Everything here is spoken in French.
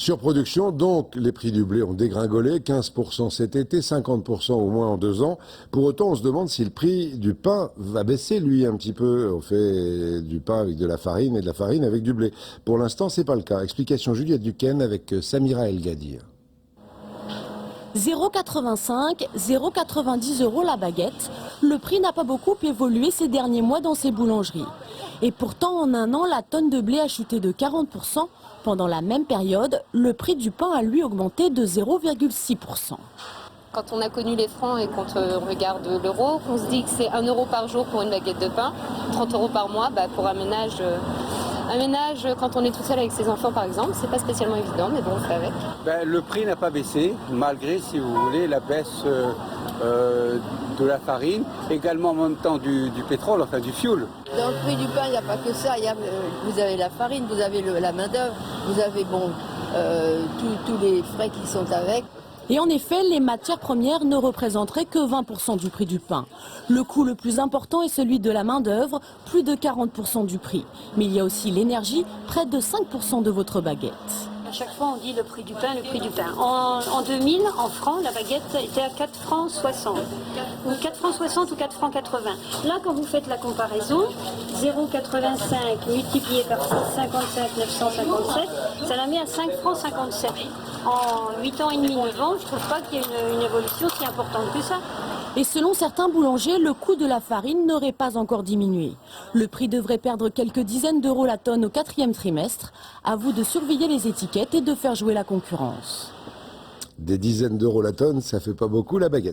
Surproduction, donc les prix du blé ont dégringolé, 15% cet été, 50% au moins en 2 ans. Pour autant, on se demande si le prix du pain va baisser, lui, un petit peu. On fait du pain avec de la farine et de la farine avec du blé. Pour l'instant, c'est pas le cas. Explication Juliette Duquesne avec Samira El Gadir. 0,85, 0,90 € la baguette. Le prix n'a pas beaucoup évolué ces derniers mois dans ces boulangeries. Et pourtant, en un an, la tonne de blé a chuté de 40%. Pendant la même période, le prix du pain a lui augmenté de 0,6%. Quand on a connu les francs et quand on regarde l'euro, on se dit que c'est 1 € par jour pour une baguette de pain, 30 € par mois pour un ménage. Un ménage, quand on est tout seul avec ses enfants par exemple, c'est pas spécialement évident, mais bon, on fait avec. Le prix n'a pas baissé, malgré, si vous voulez, la baisse de la farine, également en même temps du pétrole, enfin du fioul. Dans le prix du pain, il n'y a pas que ça. Vous avez la farine, vous avez la main-d'œuvre, vous avez tous les frais qui sont avec. Et en effet, les matières premières ne représenteraient que 20% du prix du pain. Le coût le plus important est celui de la main-d'œuvre, plus de 40% du prix. Mais il y a aussi l'énergie, près de 5% de votre baguette. À chaque fois, on dit le prix du pain, le prix du pain. En 2000, en francs, la baguette était à 4 francs 60. Ou 4 francs 60 ou 4 francs 80. Là, quand vous faites la comparaison, 0,85 multiplié par 55 957, ça la met à 5 francs 57. En 8 ans et demi, 9 ans, je ne trouve pas qu'il y ait une évolution si importante que ça. Et selon certains boulangers, le coût de la farine n'aurait pas encore diminué. Le prix devrait perdre quelques dizaines d'euros la tonne au 4e trimestre. À vous de surveiller les étiquettes et de faire jouer la concurrence. Des dizaines d'euros la tonne, ça fait pas beaucoup la baguette.